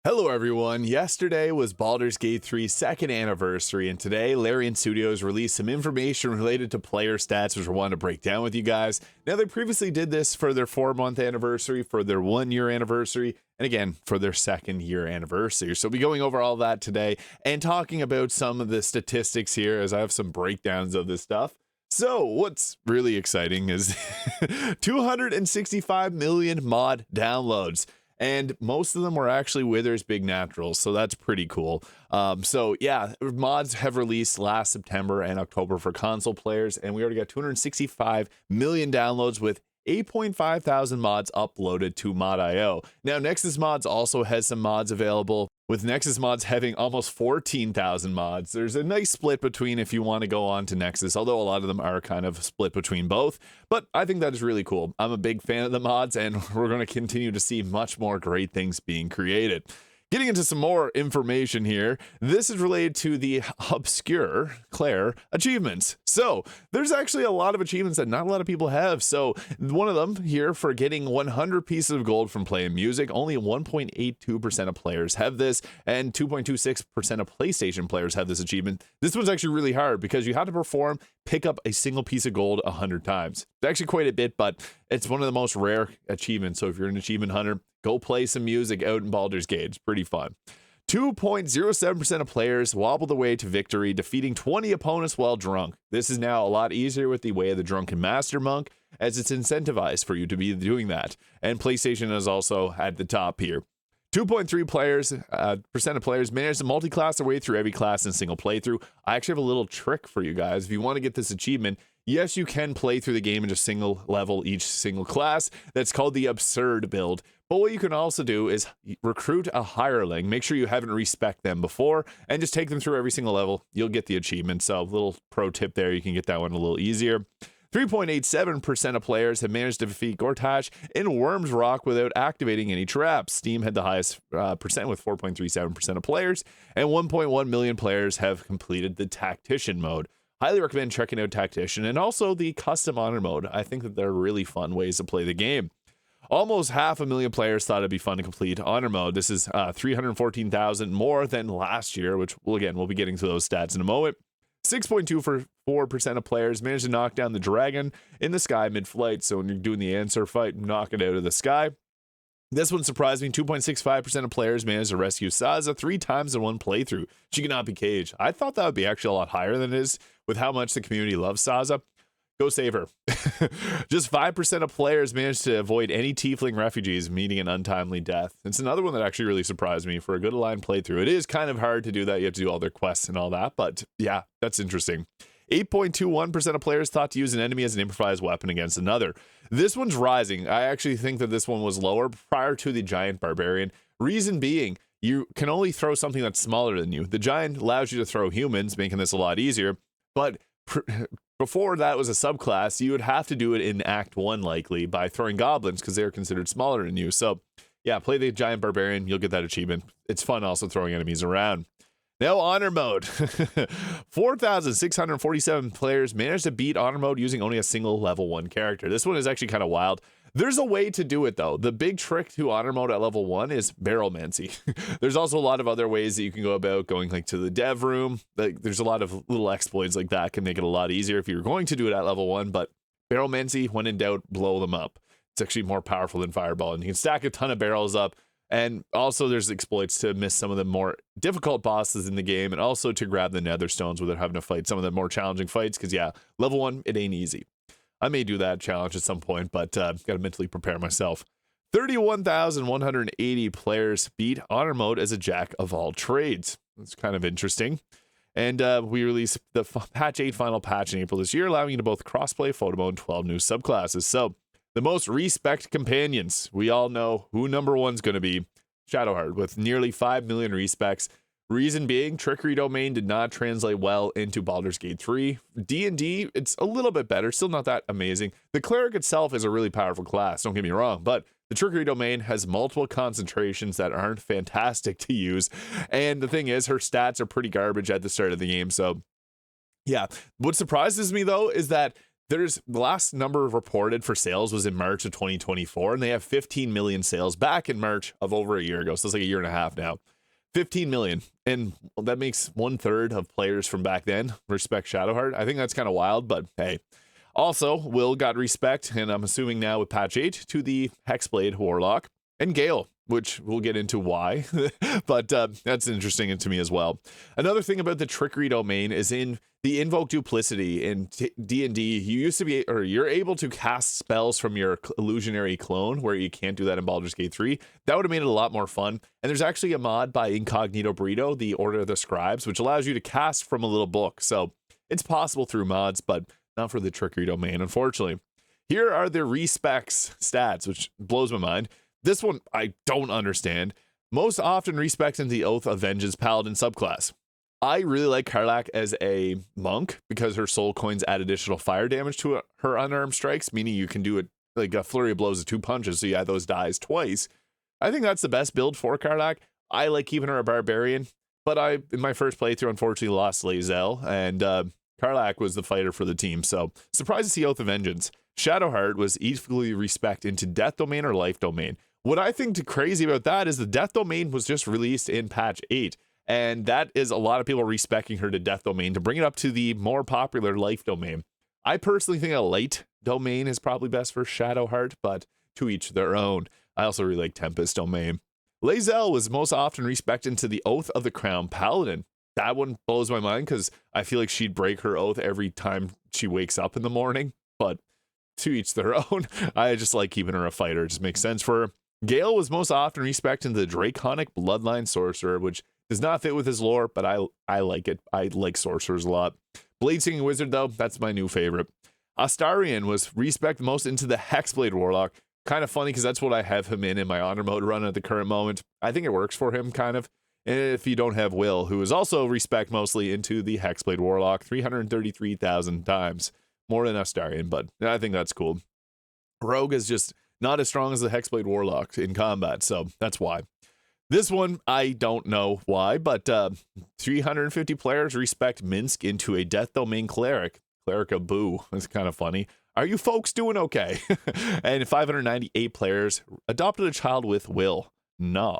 Hello everyone, yesterday was Baldur's Gate 3's second anniversary, and today Larian Studios released some information related to player stats, which I wanted to break down with you guys. Now, they previously did this for their 4-month anniversary, for their 1-year anniversary, and again, for their 2nd-year anniversary. So we'll be going over all that today, and talking about some of the statistics here, as I have some breakdowns of this stuff. So, what's really exciting is 265 million mod downloads. And most of them were actually Wither's Big Naturals, so that's pretty cool. So yeah, mods have released last September and October for console players, and we already got 265 million downloads with 8.5 thousand mods uploaded to Mod.io. Now, Nexus Mods also has some mods available, with Nexus Mods having almost 14,000 mods. There's a nice split between if you want to go on to Nexus, although a lot of them are kind of split between both. But I think that is really cool. I'm a big fan of the mods, and we're going to continue to see much more great things being created. Getting into some more information here, this is related to the obscure Claire achievements. So there's actually a lot of achievements that not a lot of people have. So one of them here for getting 100 pieces of gold from playing music, only 1.82% of players have this, and 2.26% of PlayStation players have this achievement. This one's actually really hard because you have to pick up a single piece of gold 100 times. It's actually quite a bit, but it's one of the most rare achievements. So if you're an achievement hunter, go play some music out in Baldur's Gate. It's pretty fun. 2.07% of players wobbled the way to victory, defeating 20 opponents while drunk. This is now a lot easier with the Way of the Drunken Master Monk, as it's incentivized for you to be doing that. And PlayStation is also at the top here. 2.3% of players managed to multi-class their way through every class in a single playthrough. I actually have a little trick for you guys. If you want to get this achievement, yes, you can play through the game in just single level each single class. That's called the absurd build. But what you can also do is recruit a hireling. Make sure you haven't respect them before, and just take them through every single level. You'll get the achievement. So, little pro tip there. You can get that one a little easier. 3.87% of players have managed to defeat Gortash in Worms Rock without activating any traps. Steam had the highest percent with 4.37% of players, and 1.1 million players have completed the Tactician mode. Highly recommend checking out Tactician and also the Custom Honor mode. I think that they're really fun ways to play the game. Almost 500,000 players thought it'd be fun to complete Honor mode. This is 314,000 more than last year, which, we'll be getting to those stats in a moment. 6.24% of players managed to knock down the dragon in the sky mid-flight. So when you're doing the answer fight, knock it out of the sky. This one surprised me. 2.65% of players managed to rescue Saza 3 times in one playthrough. She cannot be caged. I thought that would be actually a lot higher than it is with how much the community loves Saza. Go save her. Just 5% of players managed to avoid any tiefling refugees meeting an untimely death. It's another one that actually really surprised me for a good aligned playthrough. It is kind of hard to do that. You have to do all their quests and all that, but yeah, that's interesting. 8.21% of players thought to use an enemy as an improvised weapon against another. This one's rising. I actually think that this one was lower prior to the giant barbarian. Reason being, you can only throw something that's smaller than you. The giant allows you to throw humans, making this a lot easier, but before that was a subclass, you would have to do it in Act 1 likely by throwing goblins because they're considered smaller than you. So yeah, play the giant barbarian, you'll get that achievement. It's fun also throwing enemies around. Now, Honor mode. 4,647 players managed to beat Honor mode using only a single level 1 character. This one is actually kind of wild. There's a way to do it, though. The big trick to Honor mode at level 1 is Barrelmancy. There's also a lot of other ways that you can go about going like to the dev room. There's a lot of little exploits like that can make it a lot easier if you're going to do it at level 1, but Barrelmancy, when in doubt, blow them up. It's actually more powerful than Fireball, and you can stack a ton of barrels up. And also there's exploits to miss some of the more difficult bosses in the game, and also to grab the nether stones without having to fight some of the more challenging fights, because yeah, level 1, it ain't easy. I may do that challenge at some point, but gotta mentally prepare myself. 31,180 players beat Honor mode as a jack of all trades. That's kind of interesting. And we released the patch 8 final patch in April this year, allowing you to both crossplay photo mode and 12 new subclasses. So the most respect companions. We all know who number 1's going to be. Shadowheart with nearly 5 million respects. Reason being, Trickery Domain did not translate well into Baldur's Gate 3. D&D, it's a little bit better, still not that amazing. The Cleric itself is a really powerful class, don't get me wrong, but the Trickery Domain has multiple concentrations that aren't fantastic to use, and the thing is, her stats are pretty garbage at the start of the game, so yeah. What surprises me, though, is that There's the last number reported for sales was in March of 2024, and they have 15 million sales back in March of over a year ago. So it's like a year and a half now. 15 million. And that makes 1/3 of players from back then respect Shadowheart. I think that's kind of wild, but hey. Also, Will got respect, and I'm assuming now with patch 8, to the Hexblade Warlock and Gale, which we'll get into why, but that's interesting to me as well. Another thing about the trickery domain is in the invoke duplicity in D&D, you used to be, or you're able to cast spells from your illusionary clone, where you can't do that in Baldur's Gate 3. That would have made it a lot more fun. And there's actually a mod by Incognito Burrito, the Order of the Scribes, which allows you to cast from a little book. So it's possible through mods, but not for the trickery domain, unfortunately. Here are the respecs stats, which blows my mind. This one I don't understand. Most often respecs in the Oath of Vengeance Paladin subclass. I really like Karlach as a monk because her soul coins add additional fire damage to her unarmed strikes, meaning you can do it like a flurry of blows of 2 punches, so you add those dies twice. I think that's the best build for Karlach. I like keeping her a barbarian, but I, in my first playthrough, unfortunately lost Lae'zel, and Karlach was the fighter for the team, so surprised to see Oath of Vengeance. Shadowheart was equally respect into Death Domain or Life Domain. What I think crazy about that is the Death Domain was just released in patch 8, and that is a lot of people respecting her to Death Domain to bring it up to the more popular Life Domain. I personally think a Light Domain is probably best for Shadowheart, but to each their own. I also really like Tempest Domain. Lae'zel was most often respected into the Oath of the Crown Paladin. That one blows my mind because I feel like she'd break her oath every time she wakes up in the morning, but to each their own. I just like keeping her a fighter. It just makes sense for her. Gale was most often respected into the Draconic Bloodline Sorcerer, which does not fit with his lore, but I like it. I like sorcerers a lot. Blade Singing Wizard, though, that's my new favorite. Astarion was respected most into the Hexblade Warlock. Kind of funny because that's what I have him in my honor mode run at the current moment. I think it works for him, kind of. If you don't have Will, who is also respect mostly into the Hexblade Warlock, 333,000 times. More than Astarion, but I think that's cool. Rogue is just not as strong as the Hexblade Warlock in combat, so that's why. This one, I don't know why, but 350 players respect Minsk into a Death Domain Cleric. Cleric of Boo. That's kind of funny. Are you folks doing okay? And 598 players adopted a child with Will. No.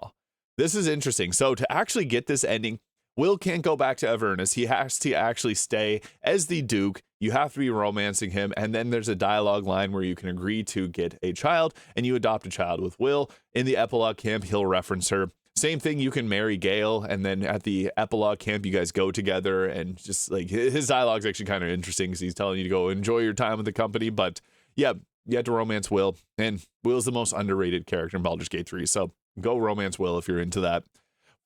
This is interesting. So to actually get this ending, Will can't go back to Avernus. He has to actually stay as the Duke. You have to be romancing him. And then there's a dialogue line where you can agree to get a child and you adopt a child with Will. In the epilogue camp, he'll reference her. Same thing, you can marry Gale, and then at the epilogue camp, you guys go together, and just like his dialogue's actually kind of interesting because he's telling you to go enjoy your time with the company. But yeah, you have to romance Will, and Will's the most underrated character in Baldur's Gate 3, so go romance Will if you're into that.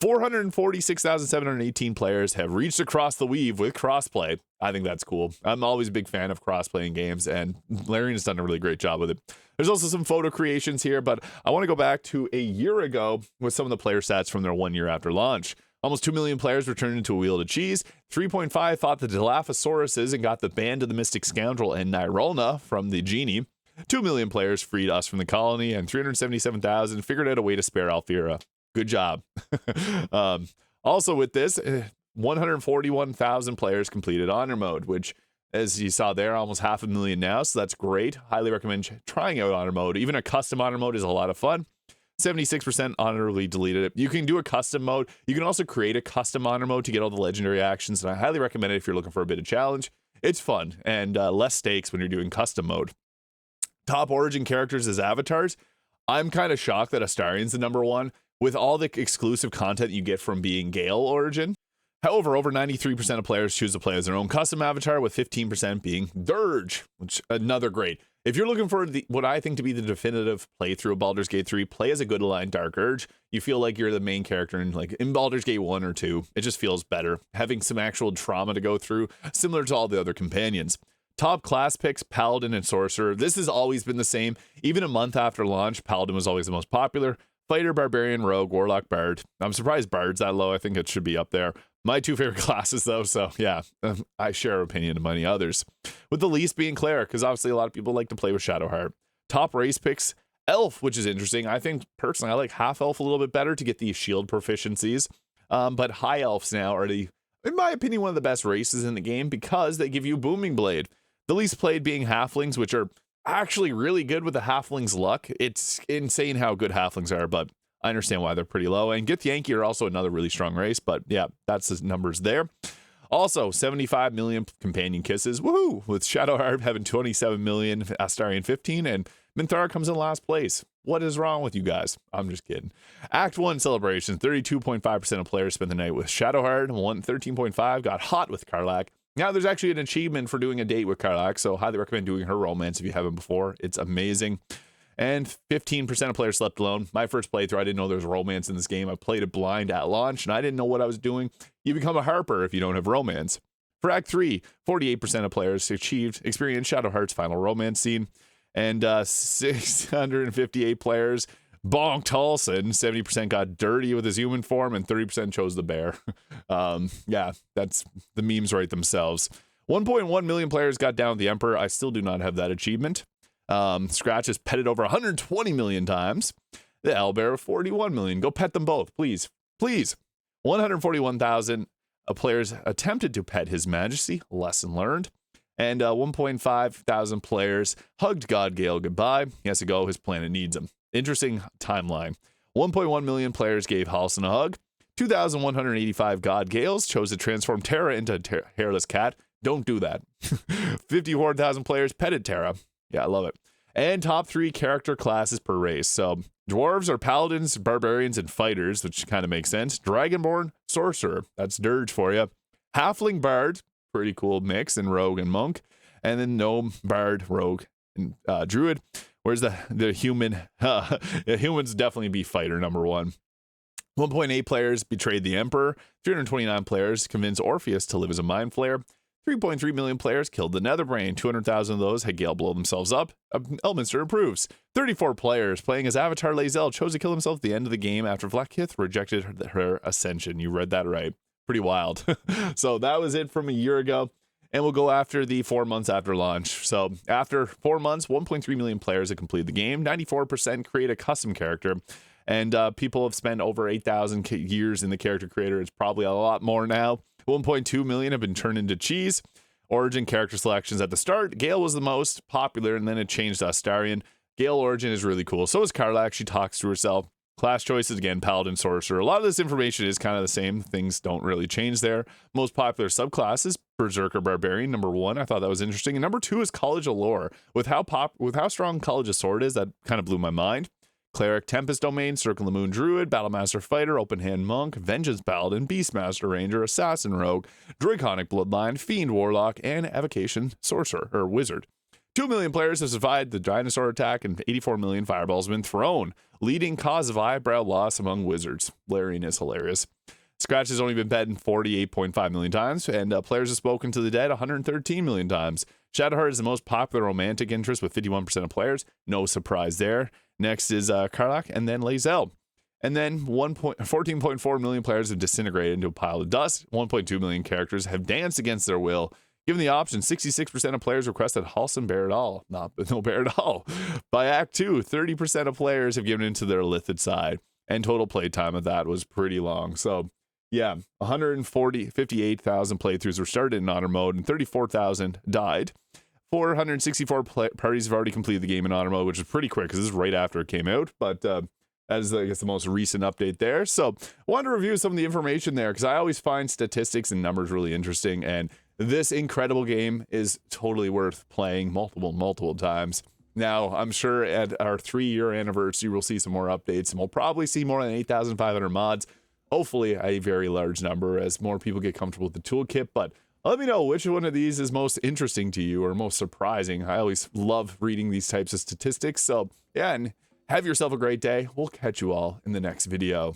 446,718 players have reached across the weave with crossplay. I think that's cool. I'm always a big fan of crossplay in games, and Larian has done a really great job with it. There's also some photo creations here, but I want to go back to a year ago with some of the player stats from their 1 year after launch. Almost 2 million players returned into a Wheel of Cheese. 3.5 fought the Dilaphosauruses and got the Band of the Mystic Scoundrel and Nirolna from the Genie. 2 million players freed us from the colony, and 377,000 figured out a way to spare Alfira. Good job. Also with this, 141,000 players completed honor mode, which, as you saw there, almost 500,000 now, so that's great. Highly recommend trying out honor mode. Even a custom honor mode is a lot of fun. 76% honorably deleted it. You can do a custom mode. You can also create a custom honor mode to get all the legendary actions, and I highly recommend it if you're looking for a bit of challenge. It's fun and less stakes when you're doing custom mode. Top origin characters as avatars. I'm kind of shocked that Astarion's the #1 with all the exclusive content you get from being Gale origin. However, over 93% of players choose to play as their own custom avatar, with 15% being Dirge, which another great. If you're looking for what I think to be the definitive playthrough of Baldur's Gate 3, play as a good aligned Dark Urge. You feel like you're the main character in Baldur's Gate 1 or 2. It just feels better. Having some actual trauma to go through, similar to all the other companions. Top class picks, Paladin and Sorcerer. This has always been the same. Even a month after launch, Paladin was always the most popular. Fighter, Barbarian, Rogue, Warlock, Bard. I'm surprised Bard's that low. I think it should be up there. My 2 favorite classes, though, so yeah, I share opinion to many others. With the least being Cleric, because obviously a lot of people like to play with Shadowheart. Top race picks, Elf, which is interesting. I think, personally, I like Half-Elf a little bit better to get the shield proficiencies. But High Elves now are, in my opinion, one of the best races in the game because they give you Booming Blade. The least played being halflings, which are actually really good with the halflings luck. It's insane how good halflings are, but I understand why they're pretty low. And Gith Yankee are also another really strong race, but yeah, that's the numbers there. Also, 75 million companion kisses. Woohoo! With Shadowheart having 27 million, Astarion 15, and Minthara comes in last place. What is wrong with you guys? I'm just kidding. Act 1 celebration. 32.5% of players spent the night with Shadowheart. 13.5 got hot with Karlach. Now there's actually an achievement for doing a date with Karlach, so highly recommend doing her romance if you haven't before. It's amazing. And 15% of players slept alone. My first playthrough, I didn't know there was romance in this game. I played it blind at launch, and I didn't know what I was doing. You become a harper if you don't have romance. For Act 3, 48% of players experienced Shadowheart's final romance scene. And 658 players bonked Halsin. 70% got dirty with his human form, and 30% chose the bear. Yeah, that's the memes right themselves. 1.1 million players got down with the Emperor. I still do not have that achievement. Scratch has petted over 120 million times. The Owlbear 41 million. Go pet them both, please. Please. 141,000 players attempted to pet His Majesty. Lesson learned. And 1.5 thousand players hugged God Gale goodbye. He has to go. His planet needs him. Interesting timeline. 1.1 million players gave Halsin a hug. 2,185 God Gales chose to transform Terra into a hairless cat. Don't do that. 54,000 players petted Terra. Yeah, I love it. And top 3 character classes per race. So dwarves are paladins, barbarians, and fighters, which kind of makes sense. Dragonborn, sorcerer. That's dirge for you. Halfling bard, pretty cool mix, and rogue and monk. And then gnome, bard, rogue, and druid. Whereas the human, humans definitely be fighter number 1. 1.8 players betrayed the Emperor. 329 players convinced Orpheus to live as a mind flayer. 3.3 million players killed the Netherbrain. 200,000 of those had Gale blow themselves up. Elminster improves. 34 players playing as Avatar Lae'zel chose to kill himself at the end of the game after Vlaakith rejected her ascension. You read that right. Pretty wild. So that was it from a year ago. And we'll go after the 4 months after launch. So after 4 months, 1.3 million players have completed the game. 94% create a custom character. And people have spent over 8,000 years in the character creator. It's probably a lot more now. 1.2 million have been turned into cheese. Origin character selections at the start. Gale was the most popular, and then it changed to Astarion. Gale Origin is really cool. So is Karlach. She talks to herself. Class choices, again, Paladin, Sorcerer. A lot of this information is kind of the same. Things don't really change there. Most popular subclasses, Berserker Barbarian, number 1. I thought that was interesting. And number 2 is College of Lore. With how strong College of Sword is, that kind of blew my mind. Cleric, Tempest Domain, Circle of the Moon Druid, Battlemaster Fighter, Open Hand Monk, Vengeance Paladin, Beastmaster Ranger, Assassin Rogue, Draconic Bloodline, Fiend Warlock, and Evocation Sorcerer, or Wizard. 2 million players have survived the dinosaur attack, and 84 million fireballs have been thrown, leading cause of eyebrow loss among wizards. Larian is hilarious. Scratch has only been bet 48.5 million times, and players have spoken to the dead 113 million times. Shadowheart is the most popular romantic interest with 51% of players. No surprise there. Next is Karlach, and then Lae'zel. And then 14.4 million players have disintegrated into a pile of dust. 1.2 million characters have danced against their will. Given the option, 66% of players requested Halsin bear at all. No bear at all. By Act 2, 30% of players have given into their Lithid side. And total playtime of that was pretty long. So, yeah, 58,000 playthroughs were started in honor mode, and 34,000 died. 464 parties have already completed the game in honor mode, which is pretty quick because this is right after it came out. But that is, I guess, the most recent update there. So I wanted to review some of the information there because I always find statistics and numbers really interesting. And this incredible game is totally worth playing multiple times. Now, I'm sure at our 3-year anniversary, we'll see some more updates, and we'll probably see more than 8,500 mods. Hopefully a very large number as more people get comfortable with the toolkit. But let me know which one of these is most interesting to you or most surprising. I always love reading these types of statistics. So yeah, and have yourself a great day. We'll catch you all in the next video.